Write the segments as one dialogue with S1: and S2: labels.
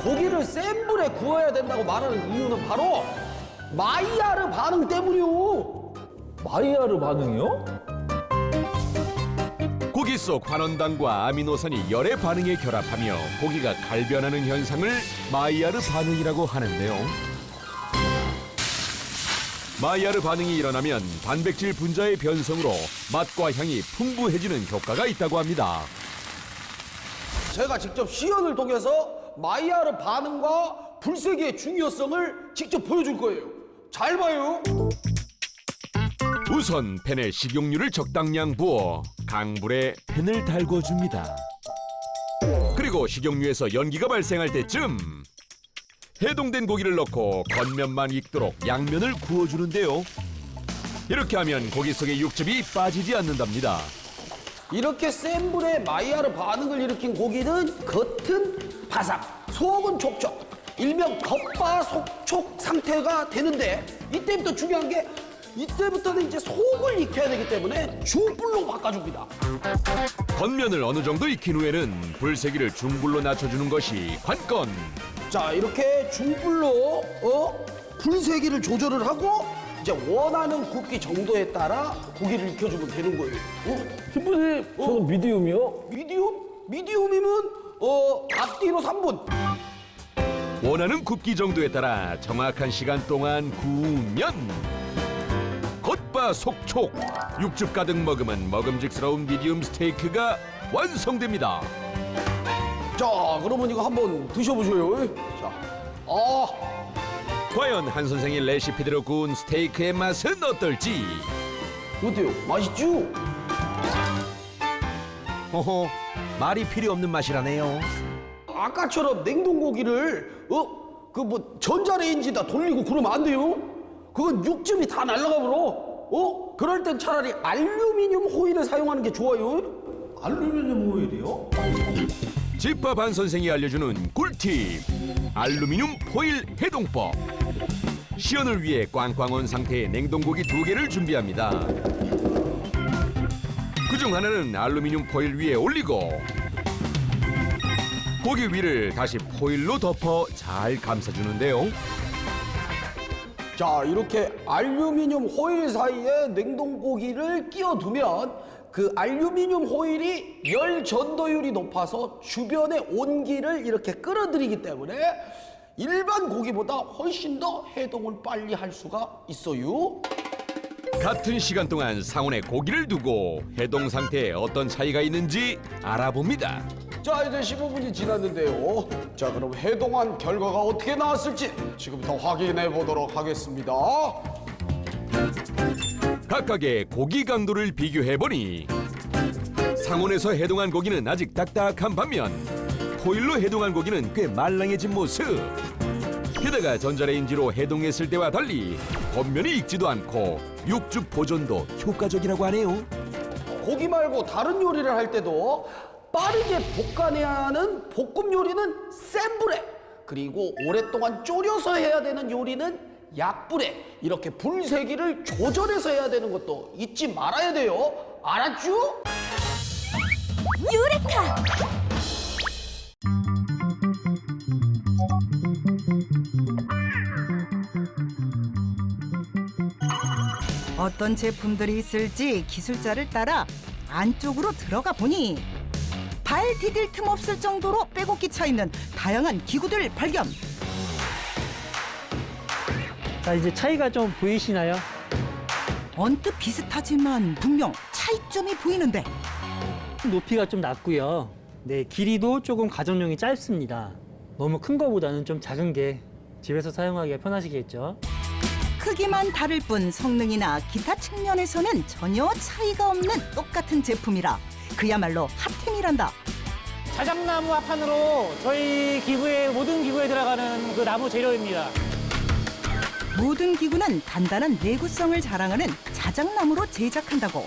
S1: 고기를 센 불에 구워야 된다고 말하는 이유는 바로 마이야르 반응 때문이요.
S2: 마이야르 반응이요?
S3: 고기 속 환원당과 아미노산이 열의 반응에 결합하며 고기가 갈변하는 현상을 마이야르 반응이라고 하는데요. 마이야르 반응이 일어나면 단백질 분자의 변성으로 맛과 향이 풍부해지는 효과가 있다고 합니다.
S1: 제가 직접 시연을 통해서 마이야르 반응과 불세기의 중요성을 직접 보여줄 거예요. 잘 봐요.
S3: 우선 팬에 식용유를 적당량 부어 강불에 팬을 달궈줍니다. 그리고 식용유에서 연기가 발생할 때쯤 해동된 고기를 넣고 겉면만 익도록 양면을 구워주는데요. 이렇게 하면 고기 속의 육즙이 빠지지 않는답니다.
S1: 이렇게 센 불에 마이야르 반응을 일으킨 고기는 겉은 바삭, 속은 촉촉, 일명 겉바속촉 상태가 되는데 이때부터 중요한 게 이때부터는 이제 속을 익혀야 되기 때문에 중불로 바꿔줍니다.
S3: 겉면을 어느 정도 익힌 후에는 불세기를 중불로 낮춰주는 것이 관건.
S1: 자, 이렇게 중불로 불세기를 조절을 하고 이제 원하는 굽기 정도에 따라 고기를 익혀주면 되는 거예요.
S2: 셰프님, 저는 미디움이요?
S1: 미디움이면 앞뒤로 3분.
S3: 원하는 굽기 정도에 따라 정확한 시간 동안 구우면 겉바속촉, 육즙 가득 머금은 먹음직스러운 미디움 스테이크가 완성됩니다.
S1: 자, 그러면 이거 한번 드셔보세요. 자,
S3: 과연 한 선생의 레시피대로 구운 스테이크의 맛은 어떨지?
S1: 어때요? 맛있죠?
S3: 호호, 말이 필요 없는 맛이라네요.
S1: 아까처럼 냉동고기를 전자레인지다 돌리고 그러면 안 돼요. 그건 육즙이 다 날아가 버려. 그럴 땐 차라리 알루미늄 호일을 사용하는 게 좋아요.
S2: 알루미늄 호일이요?
S3: 집밥 한 선생이 알려주는 꿀팁. 알루미늄 포일 해동법. 시연을 위해 꽝꽝 온 상태의 냉동고기 2개를 준비합니다. 그중 하나는 알루미늄 포일 위에 올리고 고기 위를 다시 포일로 덮어 잘 감싸주는데요.
S1: 자, 이렇게 알루미늄 호일 사이에 냉동고기를 끼워두면 그 알루미늄 호일이 열 전도율이 높아서 주변의 온기를 이렇게 끌어들이기 때문에 일반 고기보다 훨씬 더 해동을 빨리 할 수가 있어요.
S3: 같은 시간 동안 상온에 고기를 두고 해동 상태에 어떤 차이가 있는지 알아봅니다.
S1: 자, 이제 15분이 지났는데요. 자, 그럼 해동한 결과가 어떻게 나왔을지 지금부터 확인해 보도록 하겠습니다.
S3: 각각의 고기 강도를 비교해보니 상온에서 해동한 고기는 아직 딱딱한 반면 포일로 해동한 고기는 꽤 말랑해진 모습. 게다가 전자레인지로 해동했을 때와 달리 겉면이 익지도 않고 육즙 보존도 효과적이라고 하네요.
S1: 고기 말고 다른 요리를 할 때도 빠르게 볶아내야 하는 볶음 요리는 센 불에, 그리고 오랫동안 졸여서 해야 되는 요리는 약불에 이렇게 불세기를 조절해서 해야 되는 것도 잊지 말아야 돼요. 알았죠?
S4: 유레카! 어떤 제품들이 있을지 기술자를 따라 안쪽으로 들어가 보니 발 디딜 틈 없을 정도로 빼곡히 차있는 다양한 기구들 발견.
S5: 자, 이제 차이가 좀 보이시나요?
S4: 언뜻 비슷하지만 분명 차이점이 보이는데
S5: 높이가 좀 낮고요. 네, 길이도 조금 가정용이 짧습니다. 너무 큰 거보다는 좀 작은 게 집에서 사용하기가 편하시겠죠.
S4: 크기만 다를 뿐 성능이나 기타 측면에서는 전혀 차이가 없는 똑같은 제품이라 그야말로 핫템이란다.
S5: 자작나무 합판으로 저희 기구에 모든 기구에 들어가는 그 나무 재료입니다.
S4: 모든 기구는 단단한 내구성을 자랑하는 자작나무로 제작한다고.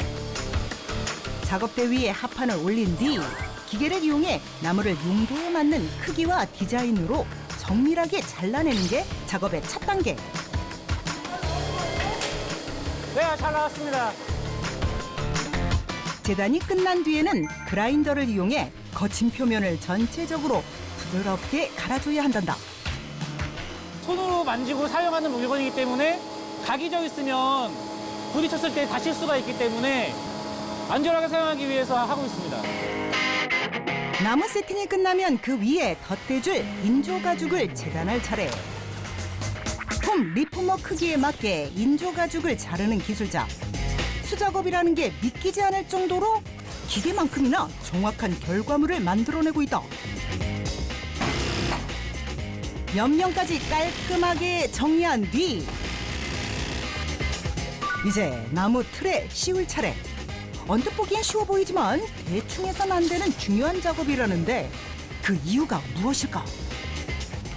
S4: 작업대 위에 합판을 올린 뒤 기계를 이용해 나무를 용도에 맞는 크기와 디자인으로 정밀하게 잘라내는 게 작업의 첫 단계.
S5: 네, 잘 나왔습니다.
S4: 재단이 끝난 뒤에는 그라인더를 이용해 거친 표면을 전체적으로 부드럽게 갈아줘야 한단다.
S5: 손으로 만지고 사용하는 물건이기 때문에 각이 져 있으면 부딪혔을 때 다칠 수가 있기 때문에 안전하게 사용하기 위해서 하고 있습니다.
S4: 나무 세팅이 끝나면 그 위에 덧대줄 인조 가죽을 재단할 차례. 폼 리포머 크기에 맞게 인조 가죽을 자르는 기술자. 수작업이라는 게 믿기지 않을 정도로 기계만큼이나 정확한 결과물을 만들어내고 있다. 옆면까지 깔끔하게 정리한 뒤 이제 나무 틀에 씌울 차례. 언뜻 보기엔 쉬워 보이지만 대충 해선 안 되는 중요한 작업이라는데 그 이유가 무엇일까?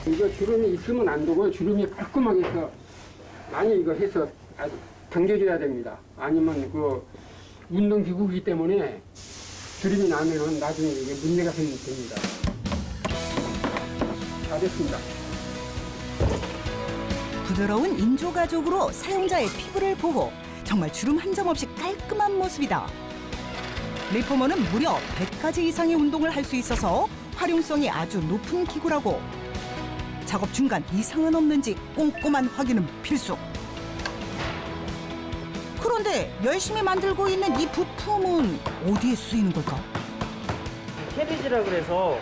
S6: 이거 주름이 있으면 안 되고 주름이 깔끔하게 해서 많이 이거 해서 당겨줘야 됩니다. 아니면 그 운동기구이기 때문에 주름이 나면은 나중에 이게 문제가 생깁니다. 다 됐습니다.
S4: 부드러운 인조 가죽으로 사용자의 피부를 보호. 정말 주름 한 점 없이 깔끔한 모습이다. 리포머는 무려 100가지 이상의 운동을 할 수 있어서 활용성이 아주 높은 기구라고. 작업 중간 이상은 없는지 꼼꼼한 확인은 필수. 그런데 열심히 만들고 있는 이 부품은 어디에 쓰이는 걸까?
S7: 캐리지라 그래서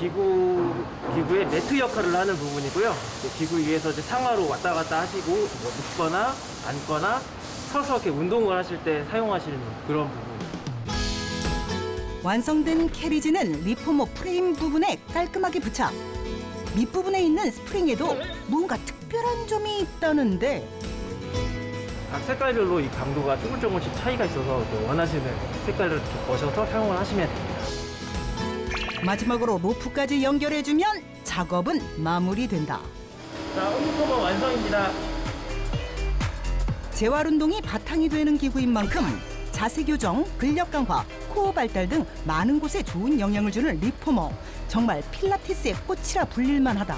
S7: 기구의 매트 역할을 하는 부분이고요. 기구 위에서 이제 상하로 왔다 갔다 하시고 뭐 눕거나 앉거나 서서 이렇게 운동을 하실 때 사용하시는 그런 부분.
S4: 완성된 캐리지는 리포머 프레임 부분에 깔끔하게 부착. 밑부분에 있는 스프링에도 뭔가 특별한 점이 있다는데
S7: 각 색깔별로 이 강도가 조금씩 차이가 있어서 또 원하시는 색깔을 이렇게 거셔서 사용을 하시면 됩니다.
S4: 마지막으로 로프까지 연결해주면 작업은 마무리된다.
S7: 자, 리포머 완성입니다.
S4: 재활 운동이 바탕이 되는 기구인 만큼 자세 교정, 근력 강화, 코어 발달 등 많은 곳에 좋은 영향을 주는 리포머. 정말 필라테스의 꽃이라 불릴만하다.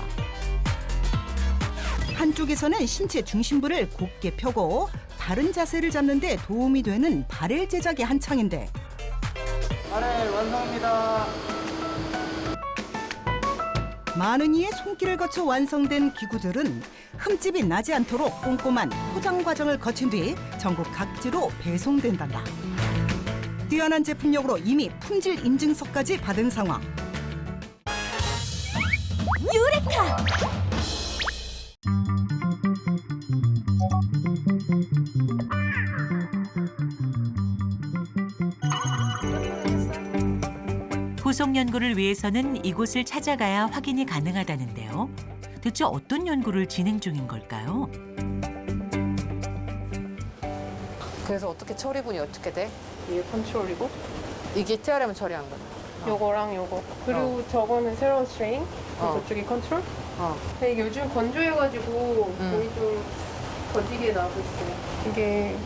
S4: 한쪽에서는 신체 중심부를 곧게 펴고 바른 자세를 잡는 데 도움이 되는 바렐 제작이 한창인데
S7: 바렐 완성입니다.
S4: 많은 이의 손길을 거쳐 완성된 기구들은 흠집이 나지 않도록 꼼꼼한 포장 과정을 거친 뒤 전국 각지로 배송된단다. 뛰어난 제품력으로 이미 품질 인증서까지 받은 상황. 유레카!
S8: 후속 연구를 위해서는 이곳을 찾아가야 확인이 가능하다는데요. 대체 어떤 연구를 진행 중인 걸까요?
S9: 그래서 어떻게 처리분이 어떻게 돼?
S10: 이게 컨트롤이고
S9: 이게 TRM 처리한 거야.
S10: 요거랑 요거 그리고 저거는 새로운 스트레인 저쪽이 컨트롤. 근데 이게 요즘 건조해가지고 거의 좀 더디게 나오고 있어요. 이게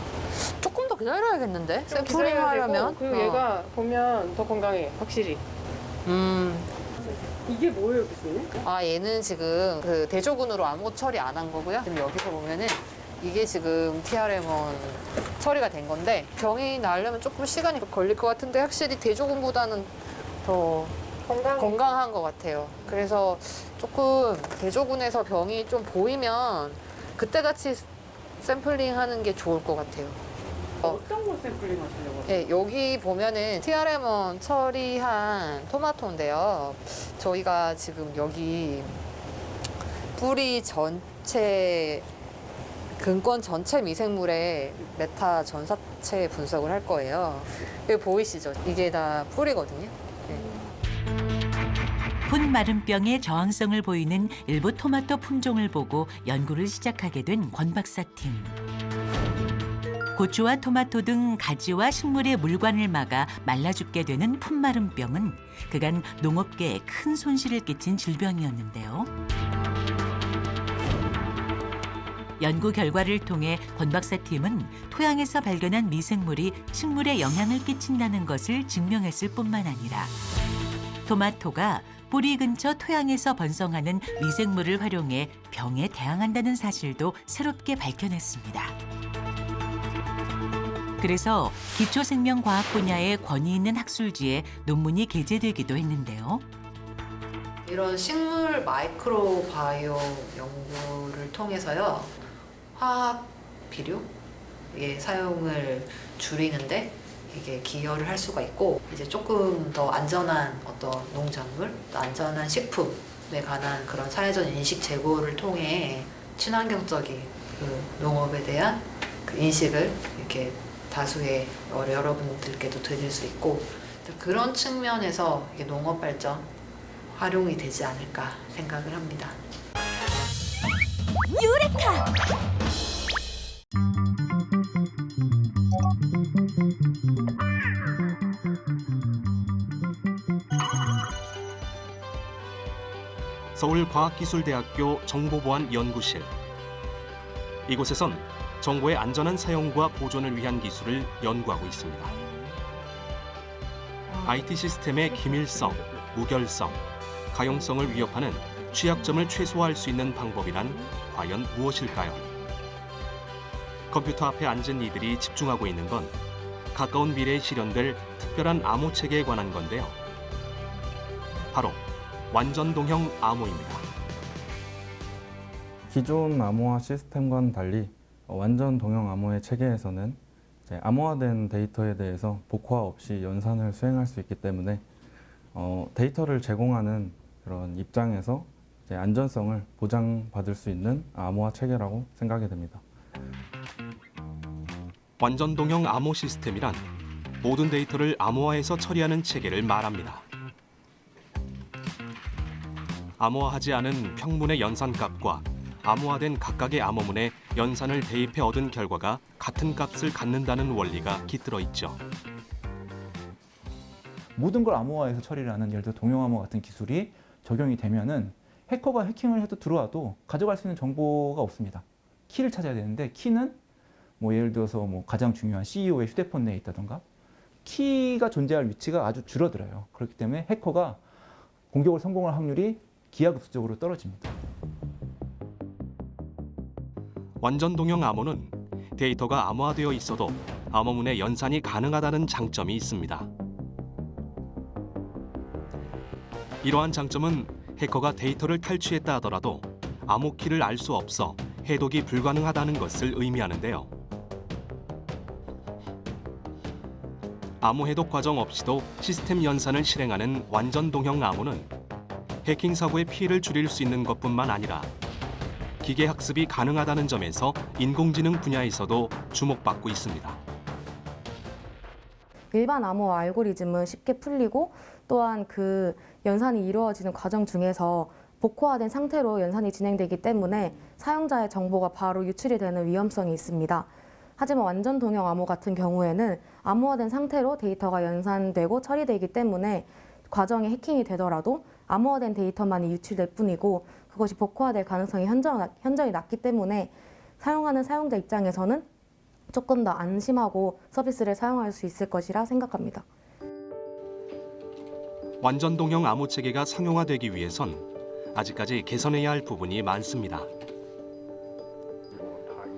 S9: 조금 더 기다려야겠는데?
S10: 좀
S9: 샘플링
S10: 기다려야
S9: 하려면?
S10: 되고, 그리고 얘가 보면 더 건강해 확실히. 이게 뭐예요, 교수님?
S9: 얘는 지금 그 대조군으로 아무것도 처리 안 한 거고요. 지금 여기서 보면은 이게 지금 TRM1 처리가 된 건데 병이 나으려면 조금 시간이 걸릴 것 같은데 확실히 대조군보다는 더 건강한 것 같아요. 그래서 조금 대조군에서 병이 좀 보이면 그때같이 샘플링 하는 게 좋을 것 같아요.
S10: 어떤 거 샘플링 하시려고?
S9: 네, 여기 보면은 TRM1 처리한 토마토인데요. 저희가 지금 여기 뿌리 전체, 근권 전체 미생물의 메타 전사체 분석을 할 거예요. 여기 보이시죠? 이게 다 뿌리거든요.
S8: 풋마름병의 저항성을 보이는 일부 토마토 품종을 보고 연구를 시작하게 된 권 박사팀. 고추와 토마토 등 가지와 식물의 물관을 막아 말라 죽게 되는 풋마름병은 그간 농업계에 큰 손실을 끼친 질병이었는데요. 연구 결과를 통해 권 박사팀은 토양에서 발견한 미생물이 식물에 영향을 끼친다는 것을 증명했을 뿐만 아니라 토마토가 뿌리 근처 토양에서 번성하는 미생물을 활용해 병에 대항한다는 사실도 새롭게 밝혀냈습니다. 그래서 기초생명과학 분야의 권위 있는 학술지에 논문이 게재되기도 했는데요.
S9: 이런 식물 마이크로바이옴 연구를 통해서요, 화학 비료의 사용을 줄이는데 이게 기여를 할 수가 있고, 이제 조금 더 안전한 어떤 농작물, 또 안전한 식품에 관한 그런 사회적 인식 제고를 통해 친환경적인 그 농업에 대한 그 인식을 이렇게 다수의 여러분들께도 드릴 수 있고, 그런 측면에서 이게 농업 발전 활용이 되지 않을까 생각을 합니다.
S8: 유레카!
S11: 서울과학기술대학교 정보보안연구실. 이곳에선 정보의 안전한 사용과 보존을 위한 기술을 연구하고 있습니다. IT 시스템의 기밀성, 무결성, 가용성을 위협하는 취약점을 최소화할 수 있는 방법이란 과연 무엇일까요? 컴퓨터 앞에 앉은 이들이 집중하고 있는 건 가까운 미래에 실현될 특별한 암호 체계에 관한 건데요. 바로 완전동형 암호입니다.
S12: 기존 암호화 시스템과는 달리 완전 동형 암호의 체계에서는 암호화된 데이터에 대해서 복화 없이 연산을 수행할 수 있기 때문에 데이터를 제공하는 그런 입장에서 안전성을 보장받을 수 있는 암호화 체계라고 생각이 됩니다.
S11: 완전동형 암호 시스템이란 모든 데이터를 암호화해서 처리하는 체계를 말합니다. 암호화하지 않은 평문의 연산값과 암호화된 각각의 암호문에 연산을 대입해 얻은 결과가 같은 값을 갖는다는 원리가 깃들어 있죠.
S13: 모든 걸 암호화해서 처리를 하는 예를 들어 동형암호 같은 기술이 적용이 되면은 해커가 해킹을 해도 들어와도 가져갈 수 있는 정보가 없습니다. 키를 찾아야 되는데 키는 뭐 예를 들어서 뭐 가장 중요한 CEO의 휴대폰 내에 있다던가 키가 존재할 위치가 아주 줄어들어요. 그렇기 때문에 해커가 공격을 성공할 확률이 기하급수적으로 떨어집니다.
S11: 완전동형 암호는 데이터가 암호화되어 있어도 암호문의 연산이 가능하다는 장점이 있습니다. 이러한 장점은 해커가 데이터를 탈취했다 하더라도 암호키를 알 수 없어 해독이 불가능하다는 것을 의미하는데요. 암호 해독 과정 없이도 시스템 연산을 실행하는 완전동형 암호는 해킹 사고의 피해를 줄일 수 있는 것뿐만 아니라 기계 학습이 가능하다는 점에서 인공지능 분야에서도 주목받고 있습니다.
S14: 일반 암호 알고리즘은 쉽게 풀리고 또한 그 연산이 이루어지는 과정 중에서 복호화된 상태로 연산이 진행되기 때문에 사용자의 정보가 바로 유출이 되는 위험성이 있습니다. 하지만 완전 동형 암호 같은 경우에는 암호화된 상태로 데이터가 연산되고 처리되기 때문에 과정에 해킹이 되더라도 암호화된 데이터만이 유출될 뿐이고 그것이 복호화될 가능성이 현저히 낮기 때문에 사용하는 사용자 입장에서는 조금 더 안심하고 서비스를 사용할 수 있을 것이라 생각합니다.
S11: 완전동형 암호 체계가 상용화되기 위해선 아직까지 개선해야 할 부분이 많습니다.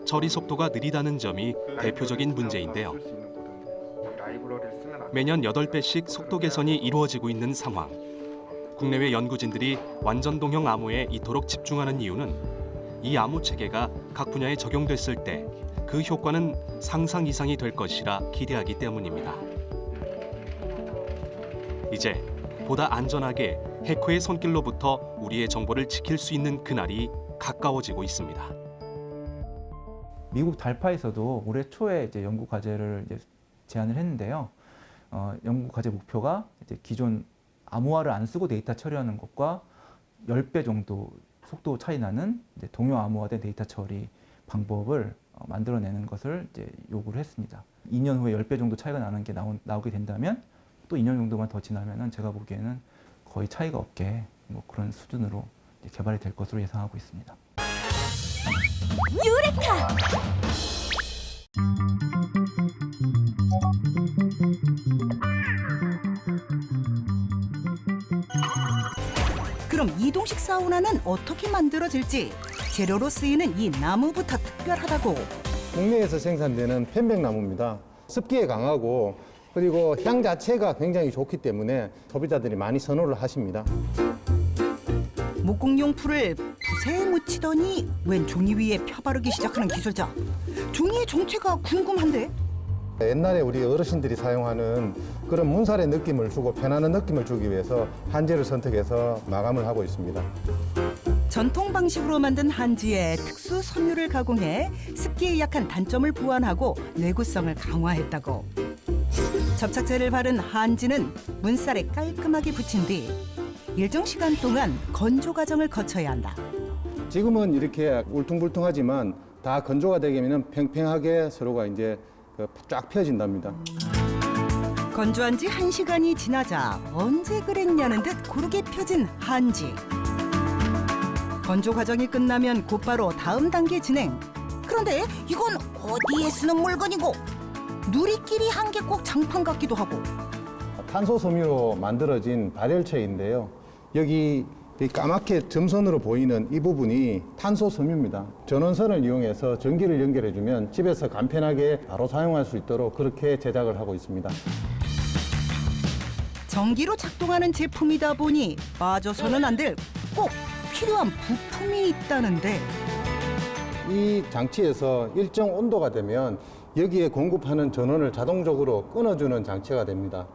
S11: 처리 속도가 느리다는 점이 대표적인 문제인데요. 매년 8배씩 속도 개선이 이루어지고 있는 상황. 국내외 연구진들이 완전동형 암호에 이토록 집중하는 이유는 이 암호 체계가 각 분야에 적용됐을 때 그 효과는 상상 이상이 될 것이라 기대하기 때문입니다. 이제 보다 안전하게 해커의 손길로부터 우리의 정보를 지킬 수 있는 그날이 가까워지고 있습니다.
S13: 미국 달파에서도 올해 초에 이제 연구 과제를 이제 제안을 했는데요. 연구 과제 목표가 이제 기존 암호화를 안 쓰고 데이터 처리하는 것과 10배 정도 속도 차이 나는 이제 동요 암호화된 데이터 처리 방법을 만들어내는 것을 이제 요구를 했습니다. 2년 후에 10배 정도 차이가 나는 게 나오게 된다면 또 2년 정도만 더 지나면은 제가 보기에는 거의 차이가 없게 뭐 그런 수준으로 이제 개발이 될 것으로 예상하고 있습니다.
S8: 유레카!
S4: 그럼 이동식 사우나는 어떻게 만들어질지 재료로 쓰이는 이 나무부터 특별하다고.
S15: 국내에서 생산되는 편백나무입니다. 습기에 강하고 그리고 향 자체가 굉장히 좋기 때문에 소비자들이 많이 선호를 하십니다.
S4: 목공용 풀을 붓에 묻히더니 웬 종이 위에 펴바르기 시작하는 기술자. 종이의 정체가 궁금한데?
S15: 옛날에 우리 어르신들이 사용하는 그런 문살의 느낌을 주고 편안한 느낌을 주기 위해서 한지를 선택해서 마감을 하고 있습니다.
S4: 전통 방식으로 만든 한지에 특수 섬유를 가공해 습기에 약한 단점을 보완하고 내구성을 강화했다고. 접착제를 바른 한지는 문살에 깔끔하게 붙인 뒤 일정 시간 동안 건조 과정을 거쳐야 한다.
S15: 지금은 이렇게 울퉁불퉁하지만 다 건조가 되면 팽팽하게 서로가 이제 쫙 펴진답니다.
S4: 건조한 지 1시간이 지나자 언제 그랬냐는 듯 고르게 펴진 한지. 건조 과정이 끝나면 곧바로 다음 단계 진행. 그런데 이건 어디에 쓰는 물건이고 누리끼리 한 게 꼭 장판 같기도 하고.
S15: 탄소 섬유로 만들어진 발열체인데요. 여기 이 까맣게 점선으로 보이는 이 부분이 탄소 섬유입니다. 전원선을 이용해서 전기를 연결해주면 집에서 간편하게 바로 사용할 수 있도록 그렇게 제작을 하고 있습니다.
S4: 전기로 작동하는 제품이다 보니 빠져서는 안 될 꼭 필요한 부품이 있다는데.
S15: 이 장치에서 일정 온도가 되면 여기에 공급하는 전원을 자동적으로 끊어주는 장치가 됩니다.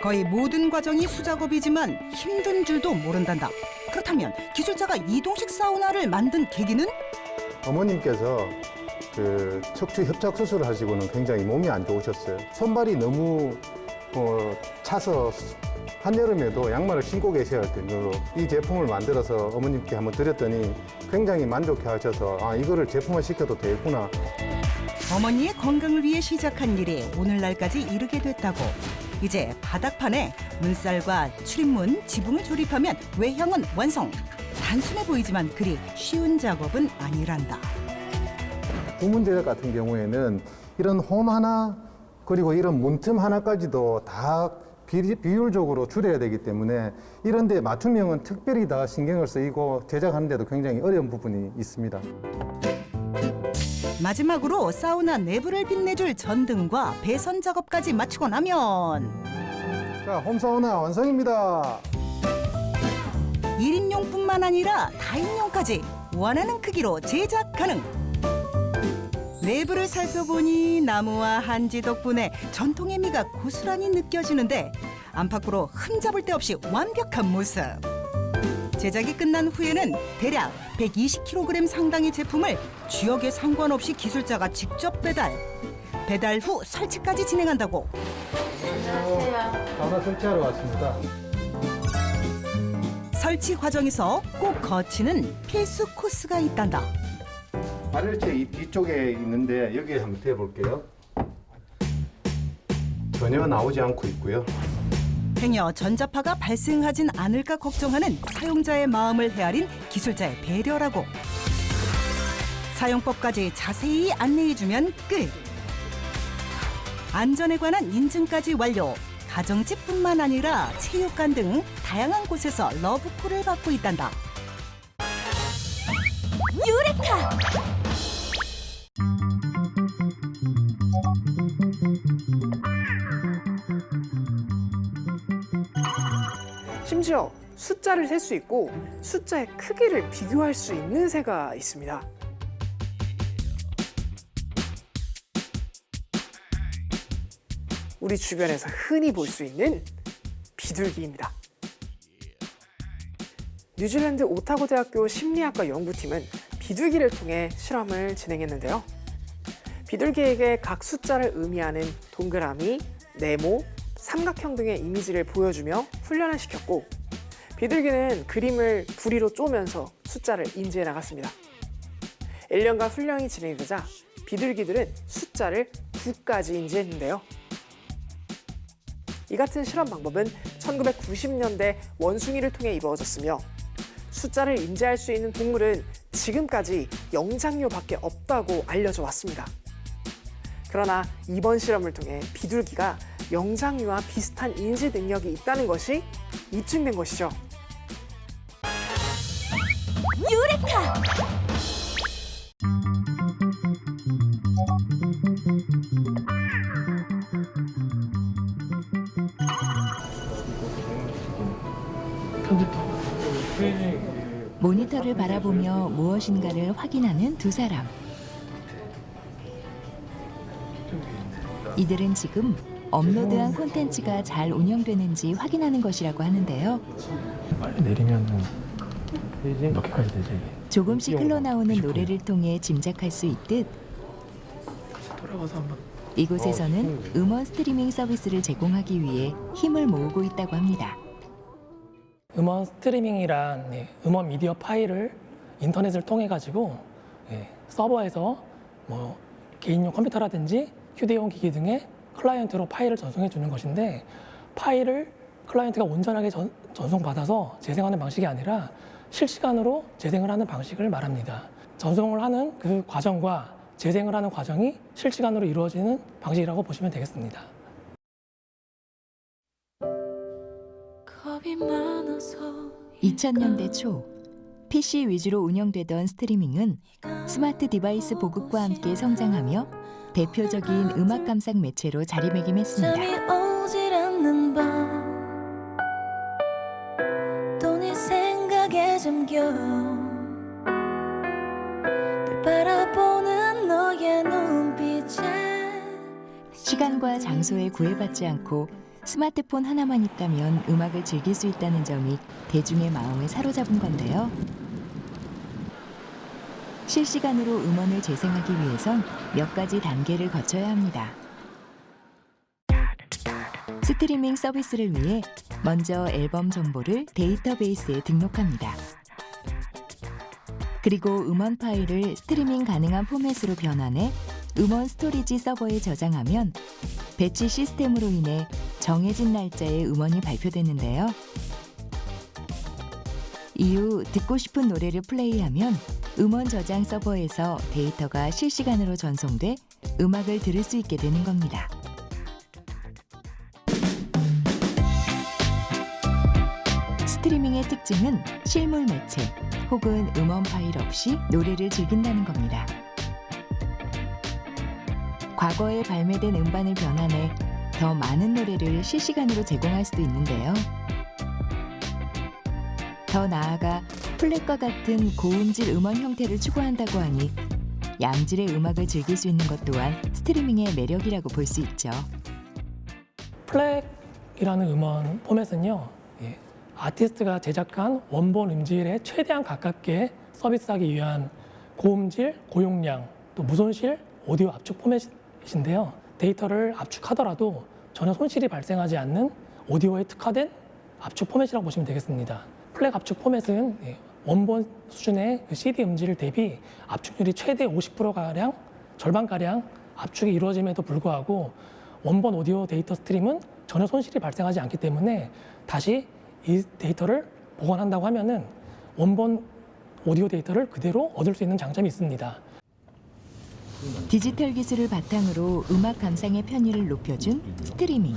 S4: 거의 모든 과정이 수작업이지만 힘든 줄도 모른단다. 그렇다면 기술자가 이동식 사우나를 만든 계기는?
S15: 어머님께서 그 척추 협착 수술을 하시고는 굉장히 몸이 안 좋으셨어요. 손발이 너무 차서 한여름에도 양말을 신고 계셔야 할 정도로 이 제품을 만들어서 어머님께 한번 드렸더니 굉장히 만족해 하셔서 아, 이거를 제품화 시켜도 되겠구나.
S4: 어머니의 건강을 위해 시작한 일이 오늘날까지 이르게 됐다고. 이제 바닥판에 문살과 출입문, 지붕을 조립하면 외형은 완성. 단순해 보이지만 그리 쉬운 작업은 아니란다.
S15: 주문 제작 같은 경우에는 이런 홈 하나 그리고 이런 문틈 하나까지도 다 비율적으로 줄여야 되기 때문에 이런 데 맞춤형은 특별히 다 신경을 쓰이고 제작하는 데도 굉장히 어려운 부분이 있습니다.
S4: 마지막으로 사우나 내부를 빛내줄 전등과 배선 작업까지 마치고 나면
S15: 자, 홈사우나 완성입니다.
S4: 1인용뿐만 아니라 다인용까지 원하는 크기로 제작 가능. 내부를 살펴보니 나무와 한지 덕분에 전통의 미가 고스란히 느껴지는데 안팎으로 흠잡을 데 없이 완벽한 모습. 제작이 끝난 후에는 대략 120kg 상당의 제품을 지역에 상관없이 기술자가 직접 배달. 배달 후 설치까지 진행한다고.
S15: 안녕하세요. 사우나 설치하러 왔습니다.
S4: 설치 과정에서 꼭 거치는 필수 코스가 있단다.
S15: 발열체 이 뒤쪽에 있는데 여기에 한번 대볼게요. 전혀 나오지 않고 있고요.
S4: 행여 전자파가 발생하진 않을까 걱정하는 사용자의 마음을 헤아린 기술자의 배려라고. 사용법까지 자세히 안내해주면 끝. 안전에 관한 인증까지 완료. 가정집뿐만 아니라 체육관 등 다양한 곳에서 러브콜을 받고 있단다. 유레카!
S16: 심지어 숫자를 셀 수 있고 숫자의 크기를 비교할 수 있는 새가 있습니다. 우리 주변에서 흔히 볼 수 있는 비둘기입니다. 뉴질랜드 오타고 대학교 심리학과 연구팀은 비둘기를 통해 실험을 진행했는데요. 비둘기에게 각 숫자를 의미하는 동그라미, 네모, 삼각형 등의 이미지를 보여주며 훈련을 시켰고 비둘기는 그림을 부리로 쪼면서 숫자를 인지해 나갔습니다. 1년간 훈련이 진행되자 비둘기들은 숫자를 9까지 인지했는데요. 이 같은 실험 방법은 1990년대 원숭이를 통해 이루어졌으며 숫자를 인지할 수 있는 동물은 지금까지 영장류밖에 없다고 알려져 왔습니다. 그러나 이번 실험을 통해 비둘기가 영장류와 비슷한 인지 능력이 있다는 것이 입증된 것이죠.
S17: 유레카! 모니터를 바라보며 무엇인가를 확인하는 두 사람. 이들은 지금 업로드한 콘텐츠가 잘 운영되는지 확인하는 것이라고 하는데요.
S13: 빨리 내리면 몇 개까지 되지?
S17: 조금씩 흘러나오는 노래를 통해 짐작할 수 있듯
S13: 돌아가서 한번.
S17: 이곳에서는 음원 스트리밍 서비스를 제공하기 위해 힘을 모으고 있다고 합니다.
S18: 음원 스트리밍이란 음원 미디어 파일을 인터넷을 통해 가지고 서버에서 뭐 개인용 컴퓨터라든지 휴대용 기기 등의 클라이언트로 파일을 전송해 주는 것인데, 파일을 클라이언트가 온전하게 전송받아서 재생하는 방식이 아니라 실시간으로 재생을 하는 방식을 말합니다. 전송을 하는 그 과정과 재생을 하는 과정이 실시간으로 이루어지는 방식이라고 보시면 되겠습니다.
S17: 2000년대 초 PC 위주로 운영되던 스트리밍은 스마트 디바이스 보급과 함께 성장하며 대표적인 음악 감상 매체로 자리매김했습니다. 시간과 장소에 구애받지 않고 스마트폰 하나만 있다면 음악을 즐길 수 있다는 점이 대중의 마음을 사로잡은 건데요. 실시간으로 음원을 재생하기 위해선 몇 가지 단계를 거쳐야 합니다. 스트리밍 서비스를 위해 먼저 앨범 정보를 데이터베이스에 등록합니다. 그리고 음원 파일을 스트리밍 가능한 포맷으로 변환해 음원 스토리지 서버에 저장하면 배치 시스템으로 인해 정해진 날짜에 음원이 발표되는데요. 이후 듣고 싶은 노래를 플레이하면 음원 저장 서버에서 데이터가 실시간으로 전송돼 음악을 들을 수 있게 되는 겁니다. 스트리밍의 특징은 실물 매체 혹은 음원 파일 없이 노래를 즐긴다는 겁니다. 과거에 발매된 음반을 변환해 더 많은 노래를 실시간으로 제공할 수도 있는데요. 더 나아가 플랫과 같은 고음질 음원 형태를 추구한다고 하니 양질의 음악을 즐길 수 있는 것 또한 스트리밍의 매력이라고 볼 수 있죠.
S18: 플랫이라는 음원 포맷은요, 아티스트가 제작한 원본 음질에 최대한 가깝게 서비스하기 위한 고음질, 고용량, 또 무손실 오디오 압축 포맷인데요. 데이터를 압축하더라도 전혀 손실이 발생하지 않는 오디오에 특화된 압축 포맷이라고 보시면 되겠습니다. 플랫 압축 포맷은 원본 수준의 CD 음질 대비 압축률이 최대 50%가량, 절반가량 압축이 이루어짐에도 불구하고 원본 오디오 데이터 스트림은 전혀 손실이 발생하지 않기 때문에 다시 이 데이터를 보관한다고 하면은 원본 오디오 데이터를 그대로 얻을 수 있는 장점이 있습니다.
S17: 디지털 기술을 바탕으로 음악 감상의 편의를 높여준 스트리밍.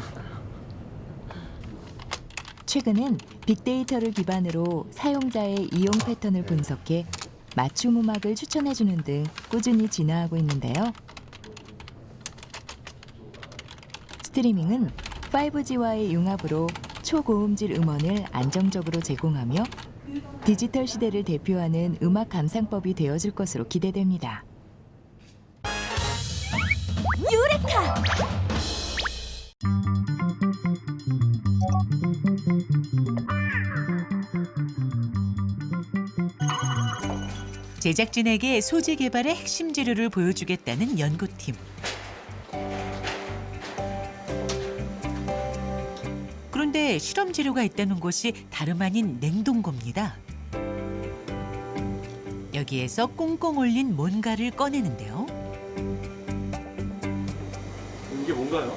S17: 최근엔 빅데이터를 기반으로 사용자의 이용 패턴을 분석해 맞춤 음악을 추천해주는 등 꾸준히 진화하고 있는데요. 스트리밍은 5G와의 융합으로 초고음질 음원을 안정적으로 제공하며 디지털 시대를 대표하는 음악 감상법이 되어줄 것으로 기대됩니다.
S19: 유레카!
S8: 제작진에게 소재 개발의 핵심 재료를 보여주겠다는 연구팀. 그런데 실험 재료가 있다는 곳이 다름 아닌 냉동고입니다. 여기에서 꽁꽁 얼린 뭔가를 꺼내는데요.
S7: 이게 뭔가요?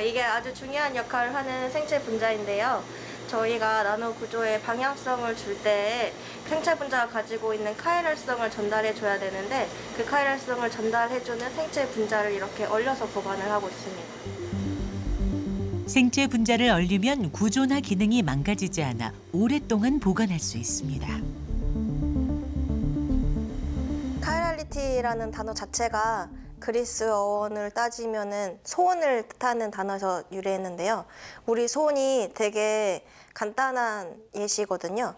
S20: 이게 아주 중요한 역할을 하는 생체 분자인데요. 저희가 나노 구조의 방향성을 줄 때 생체 분자가 가지고 있는 카이럴성을 전달해 줘야 되는데 그 카이럴성을 전달해 주는 생체 분자를 이렇게 얼려서 보관을 하고 있습니다.
S8: 생체 분자를 얼리면 구조나 기능이 망가지지 않아 오랫동안 보관할 수 있습니다.
S20: 카이랄리티라는 단어 자체가 그리스 어원을 따지면은 소원을 뜻하는 단어에서 유래했는데요. 우리 손이 되게 간단한 예시거든요.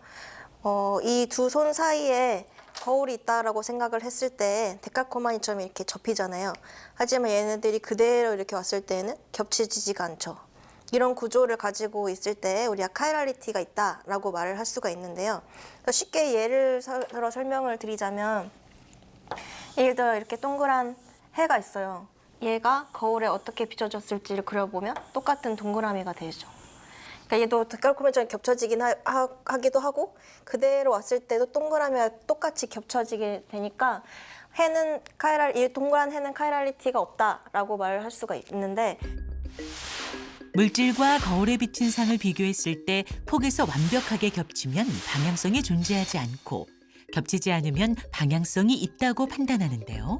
S20: 이 두 손 사이에 거울이 있다라고 생각을 했을 때 데칼코마니처럼 이렇게 접히잖아요. 하지만 얘네들이 그대로 이렇게 왔을 때는 겹치지가 않죠. 이런 구조를 가지고 있을 때 우리가 카이랄리티가 있다라고 말을 할 수가 있는데요. 쉽게 예를 들어 설명을 드리자면 예를 들어 이렇게 동그란 해가 있어요. 얘가 거울에 어떻게 비춰졌을지를 그려보면 똑같은 동그라미가 되죠. 그러니까 얘도 데칼코마니처럼 겹쳐지긴 하기도 하고 그대로 왔을 때도 동그라미가 똑같이 겹쳐지게 되니까 이 동그란 해는 카이랄리티가 없다라고 말을 할 수가 있는데
S8: 물질과 거울에 비친 상을 비교했을 때 폭에서 완벽하게 겹치면 방향성이 존재하지 않고 겹치지 않으면 방향성이 있다고 판단하는데요.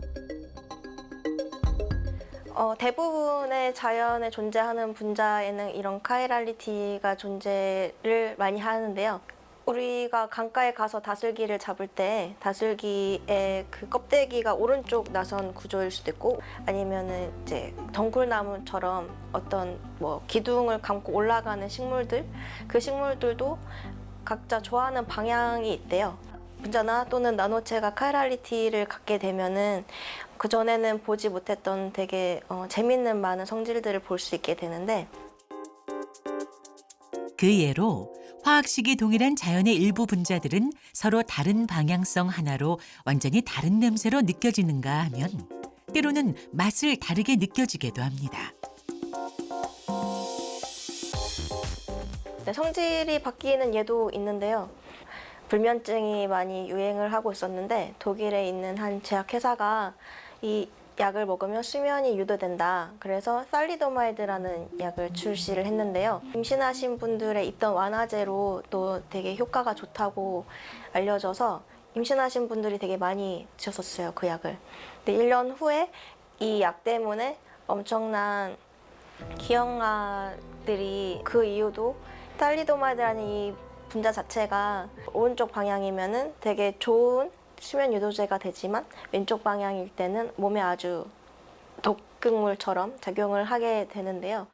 S20: 대부분의 자연에 존재하는 분자에는 이런 카이랄리티가 존재를 많이 하는데요. 우리가 강가에 가서 다슬기를 잡을 때 다슬기의 그 껍데기가 오른쪽 나선 구조일 수도 있고 아니면은 이제 덩굴나무처럼 어떤 뭐 기둥을 감고 올라가는 식물들 그 식물들도 각자 좋아하는 방향이 있대요. 분자나 또는 나노체가 카이랄리티를 갖게 되면은 그 전에는 보지 못했던 되게 재밌는 많은 성질들을 볼 수 있게 되는데
S8: 그 예로 화학식이 동일한 자연의 일부 분자들은 서로 다른 방향성 하나로 완전히 다른 냄새로 느껴지는가 하면 때로는 맛을 다르게 느껴지기도 합니다.
S20: 네, 성질이 바뀌는 예도 있는데요. 불면증이 많이 유행을 하고 있었는데 독일에 있는 한 제약회사가 이 약을 먹으면 수면이 유도된다. 그래서 살리도마이드라는 약을 출시를 했는데요. 임신하신 분들의 입덧 완화제로 또 되게 효과가 좋다고 알려져서 임신하신 분들이 되게 많이 드셨었어요, 그 약을. 근데 1년 후에 이 약 때문에 엄청난 기형아들이 그 이후도 살리도마이드라는 이 분자 자체가 오른쪽 방향이면은 되게 좋은 수면 유도제가 되지만 왼쪽 방향일 때는 몸에 아주 독극물처럼 작용을 하게 되는데요.